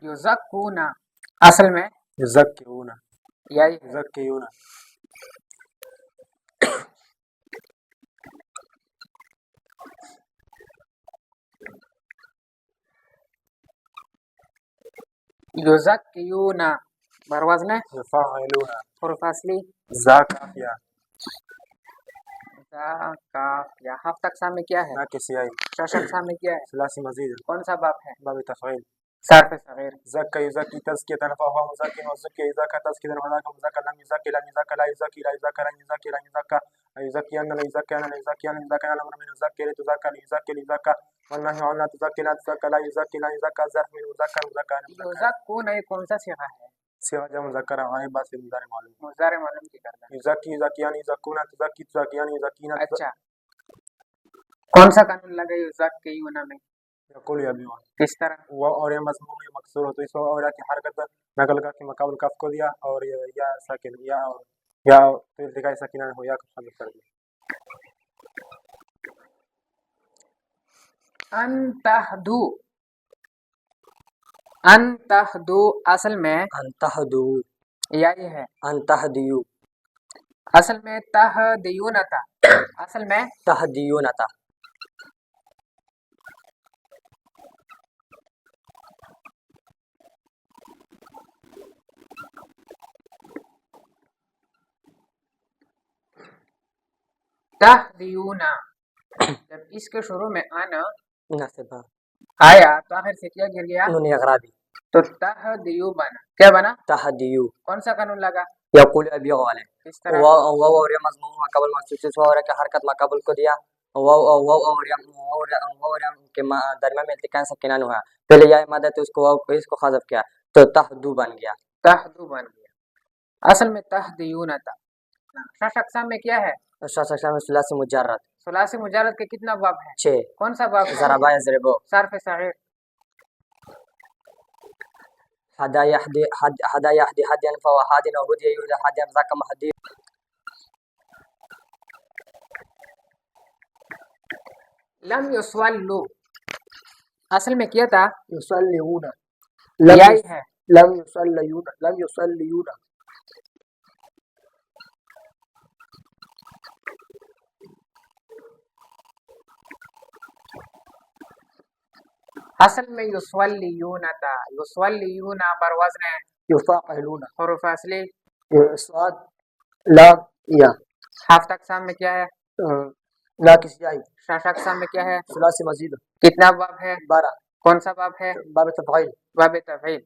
یزکونا اصل میں یزکیونا یہی ہے. یزکیونا یزکیونا بر وزن یفعلونا حروف اصلی زا کافیہ زا کاف یا. ہفت اقسام میں کیا ہے؟ ناقص یائی شش اقسام میں کیا ہے؟ ثلاثی مزید کون سا باب ہے؟ باب تفعیل صرف صغیر. زکا یزکی تزکیۃ فهو مزکی وزکی یزکا تزکیۃ وذاک مزکا لم یزکی لم یزکا لا یزکی لا یزکا لن یزکی لن یزکا یزکی ان لا یزکی ان لا یزکی ان یزکا الامر من یزکی لتزکى ليزکى ليزکى والنهي عن لا تزکى لا تزکى لا یزکی لا یزکا ظرف من مذکر مذکر یزکون یہ کون سا صیغہ ہے؟ صیغہ جمع مذکر غائب بات سے مضارع معلوم. مضارع معلوم کی کرنا. یزکی یزکیان یزکون تزکی تزکیان یزکینا. اچھا کون سا قانون لگا یزکیونا میں؟ یقول یبیون. کس طرح؟ وہ اور یہ مضموم یہ مکسور ہو تو اس اور کی حرکت نقل کر کے مقابل کف کو دیا اور یا ساکن یا تو التقاء ساکنہ ہو یا کو شامل کر دیا. انتہدو انتہدو اصل میں انتہدو یہی ہے. انتہدیو اصل میں تہدیون تھا. اصل میں تہدیون تھا. تہدیونا جب اس کے شروع میں آنا نصبہ آیا تو آخر سے کیا گر گیا؟ نون اغرابی. تو تہدیو بنا. کیا بنا؟ تہدیو. کون سا قانون لگا؟ یقول ابی والے کس طرح؟ وہ اور یہ مضموم مقابل مخصوص اور کہ حرکت مقابل کو دیا وہ اور کے درمیان میں التقاء ساکنہ ہوا. پہلے یہ مدد اس کو حذف کیا تو تہدو بن گیا. تہدو بن گیا. اصل میں تہدیون تھا. شش اقسام میں کیا ہے؟ شش اقسام ثلاثی مجرد. ثلاثی مجرد کے کتنا باب ہے؟ 6. کون سا باب ہے؟ ضربا یضربو. صرف صغیر. حدا یحدی حدیا فهو حاد وهدي يهدى حدیا ذاك مهدی. لم یصلو اصل میں کیا تھا؟ یصلیون. یہی ہے. لم یصلیون. لم یصلیون. اصل میں یصلیون تھا. یصلیون بر وزن یفعلون. حروف اصلی صاد لام یا. ہفت اقسام میں کیا ہے؟ ناقص یائی. شش اقسام میں کیا ہے؟ ثلاثی مزید. کتنا باب ہے؟ 12. کون سا باب ہے؟ باب تفعیل. باب تفعیل.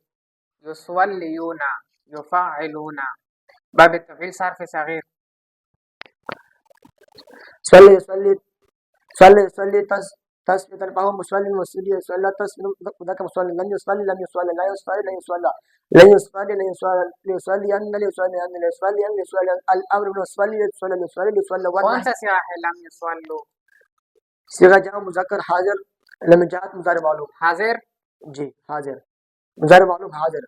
یصلیون یفعلون. باب تفعیل صرف صغیر. صلی صلی صلی صلی تسبیح فهو مصلي وصلي صلى تسبیح ذاك مصلي لم يصلي لم يصلي لا يصلي لا يصلي لا يصلي لا يصلي يصلي ان لا يصلي ان لا يصلي ان يصلي الامر بالصلي يصلي يصلي يصلي. کون سا صیغہ ہے لم یصلو؟ صیغہ جمع مذکر حاضر لم جاءت مضارع معلوم. حاضر. جی حاضر مضارع معلوم حاضر.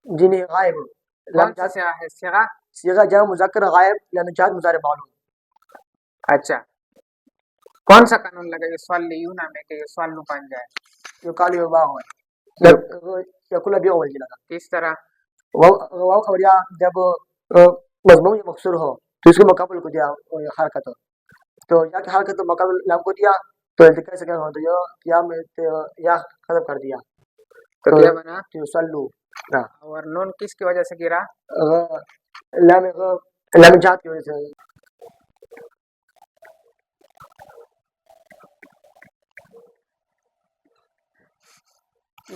جی نہیں غائب. کون سا صیغہ ہے؟ صیغہ صیغہ جمع مذکر غائب لم جاءت مضارع معلوم. اچھا کون سا قانون لگا یصلیون میں کہ یصلو بن جائے؟ جو کالی واو ہے یقول ابی اول لگا. کس طرح؟ واو اور یا جب مضموم یا مکسور ہو تو اس کے مقابل کو دیا حرکت ہو تو یا کہ حرکت مقابل لام کو دیا تو التقاء ساکنہ ہو تو یا ختم کر دیا تو کیا بنا؟ یصلو. اور نون کس کی وجہ سے گرا؟ لام جات کی وجہ سے.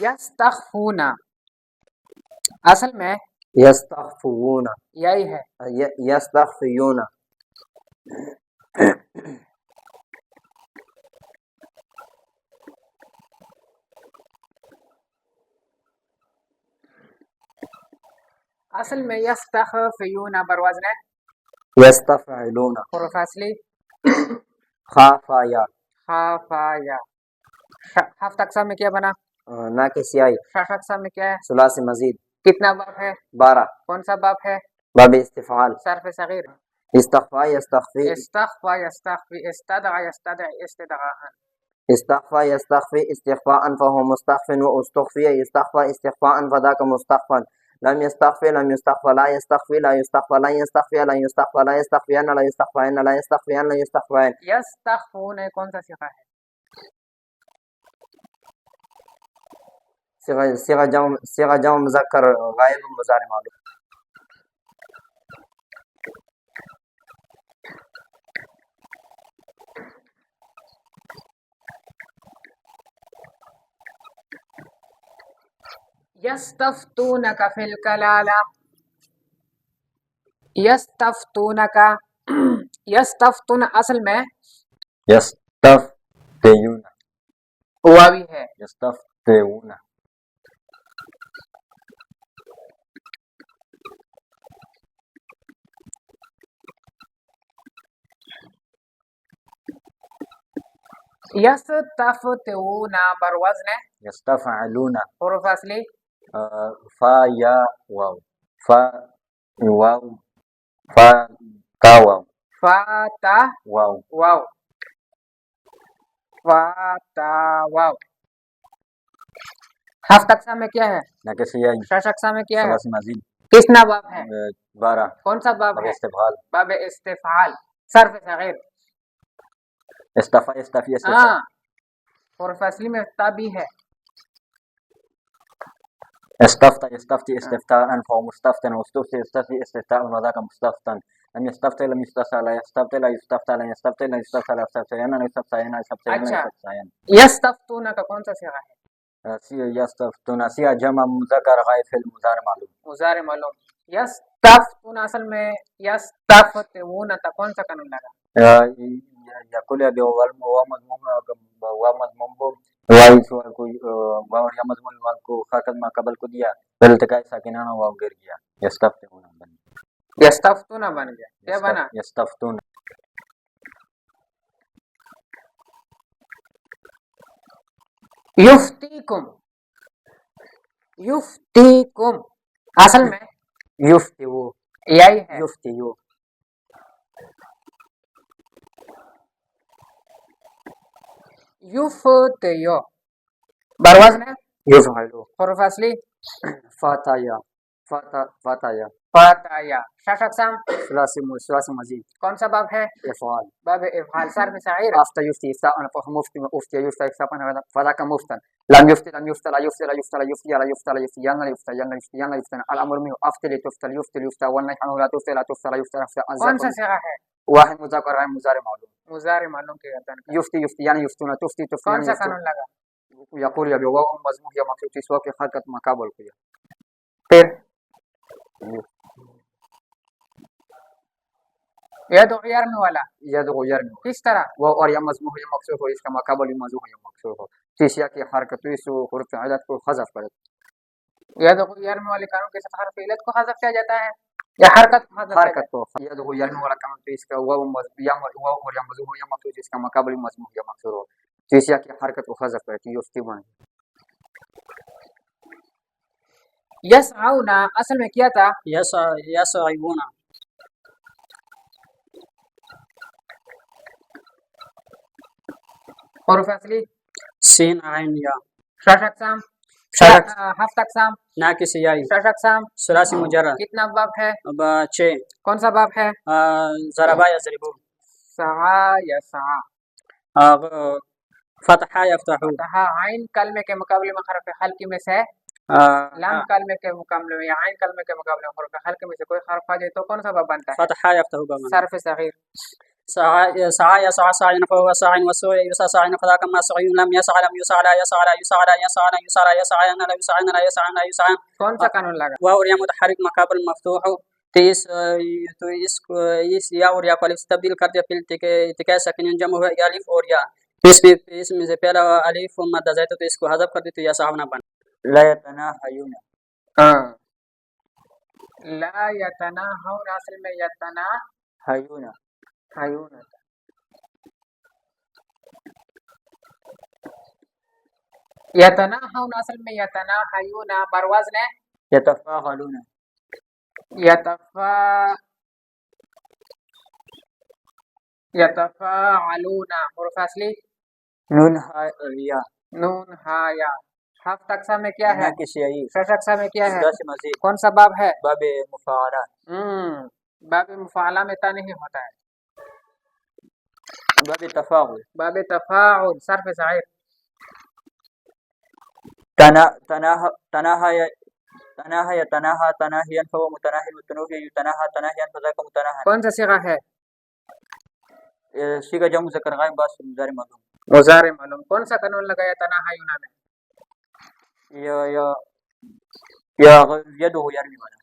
یستخفون اصل میں یستخفون یہی ہے. یستخفون. اصل میں یستخفون بر وزن یستفعلون. حروف اصلی خافا یا. خافا یا. ہفت اقسام میں کیا بنا؟ ناقص یائی. شش اقسام میں کیا ہے؟ ثلاثی مزید. کتنا باب ہے؟ 12. کون سا باب ہے؟ باب استفعال. صرف صغیر. استخفا یستخفی. استخفا یستخفی. استدعا یستدعی استدعاء. استخفى يستخفي استخفاء فهو مستخف، واستخفي يستخفى استخفاء فذاك مستخف. لم يستخفي لم يستخفى لا يستخفي لا يستخفى لن يستخفي لن يستخفى لا يستخفين لا يستخفين لا يستخفين لا يستخفين. یستخفون کون سا صیغہ ہے؟ صيغة جمع مذکر غائب مضارع معلوم. یستفتونک فی الکلالہ، یستفتونک، یستفتون اصل میں يستفتون واوی ہے، يستفتون یستفتون بر وزن يستفعلون حروف اصلی فا یا واو فا واو فا تا واو فا تا واو واو، فا تا واو. ہفت اقسام میں کیا ہے؟ ناقصیہ شش اقسام میں کیا ہے؟ ثلاثی مزید کتنا باب ہے؟ 12 کون سا باب باب ہے؟ استفعال باب استفعال. صرف صغیر، استفا استفی استفا ہاں حروف اصلی میں تا بھی ہے. استفتى يستفتي استفتاء فهو مستفتن واستفتي يستفتي استفتاء وذاك مستفتن. لم يستفتي لم يستفتى لا يستفتي لا يستفتى لا يستفتي لا يستفتى لا يستفتي لا يستفتي لا يستفتي لا اچھا، يستفتي. یستفتون کا کون سا صیغہ ہے؟ يستفتون سيا جمع مذكر غائب في المضارع معلوم. مضارع معلوم. یستفتون اصل میں یستفتون کا کون سا قانون لگا؟ يقول ابي ومضموم واو سوال کو واو یا مضمون واو کو خاطر ما قبل کو دیا پھر التقاء ساکنہ واو گر گیا. يستفتون بن یستفتون بن گیا. کیا بنا؟ يستفتون. یفتیکم، یفتیکم اصل میں يفتو یہی ہے. يفتيو یفتیو برواز میں يفعلو حروف اصلی فاتايا فاتايا فاتایا. شش اقسام ثلاثي مزيد کون سا باب ہے؟ افعال. باب افعال. صرف صغیر افتى يفتي افتاء فهو مفتي افتي يفتى افتاء فذاك مفتن. لم يفتي لم يفتى لا يفتى لا يفتى لا يفتي لا يفتى لا يفتي لا يفتى لا يفتي لا يفتى. الامر منه افتي لتفتى يفتي يفتى والنهي عنه لا تفتى لا تفتى لا يفتى لا يفتى. کون سا صیغہ ہے؟ واحد مذكر غير مضارع معلوم. مضارع معلوم کے گردن کا. يفتي يفتي يعني يفتون تفتي تفتي کون يعني سا يفتون. قانون لگا؟ يقول يا بواو مضموم يا مكتوب سوا في حركة ما قبل كده. پھر ید غیر میں والا يدعو يرمي کس طرح؟ اور یا مضموم یا مکسور ہو، اس کا مقابل مضموم یا مکسور ہو. تیسیا کی حرکت اس حروف عدد کو حذف کرے. ید غیر میں والے قانون کے ساتھ حرف علت کو حذف کیا جاتا ہے یا حرکت کو حذف کیا حرکت کو يدعو يرمي والا کام تو اس کا واو یا اور یا مضموم یا مکسور، اس کا مقابل مضموم یا مکسور ہو. تیسیا کی حرکت کو حذف کرے. یفتی بن جاتا؟ یسعون اصل میں کیا تھا؟ یسعون حروف اصلی سین عین یا. شش اقسام شش ہفت اقسام ناقص یائی. شش اقسام ثلاثی مجرد. کتنا باب ہے؟ اب 6. کون سا باب ہے؟ ضربا یضربو. سعا یسعا. فتحا یفتحو. فتحا عین کلمے کے مقابلے میں حرف حلقی میں سے، لام کلمے کے مقابلے میں یا عین کلمے کے مقابلے میں حرف حلقی میں سے کوئی حرف آ جائے تو کون سا باب بنتا ہے؟ فتحا یفتحو باب. صرف صغیر. سعى يسعى سعيا فهو ساع والسوء يسعى ساعا فذاك ما سعي. لم يسعى لم يسعى لا يسعى لا يسعى لا يسعى لا يسعى يسعى لا يسعى لا يسعى لا يسعى. کون سا قانون لگا؟ واو یا متحرک مقابل مفتوح تو اس یا اور یا کو الف تبدیل کر دیا. پھر اتکاء ساکن جمع ہوا الف اور یا. اس میں سے پہلا الف مد زائد تو اس کو حذف کر دی تو یا صاحب نہ بن. لا يتناهون. لا یتناہون اصل میں یتناہون. یتناہون اصل میں یتناہون بروزن يتفاعلون. یتفاعلون حروف اصلی نون ہا یا نون ہا یا. ہفت اقسام میں کیا ہے؟ ناقص یائی. 6 اقسام میں کیا ہے؟ 10 مزید. کون سا باب ہے؟ باب مفاعلہ. باب مفاعلہ میں تا نہیں ہوتا ہے. باب تفاعل. باب تفاعل صرف ظاہر. تناہا تناہا تناہیا فهو متناہی والتنوہی یتناہا تناہیا فذاک متناہا. کون سا صیغہ ہے؟ صیغہ جمع مذکر غائب باس مضارع معلوم. مضارع معلوم. کون سا قانون لگایا تناہا یونا میں؟ یا یدو یرمی والا.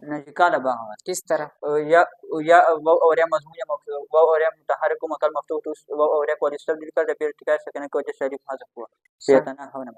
نشکال باہر. کس طرح؟ یا اور یا مضمون یا واو اور یا متحرک مقام مفتوح تو واو اور یا کو استبدال کر دے پھر ارتقاء سکن کو جس شریف حذف ہوا. سیتنا ہونا.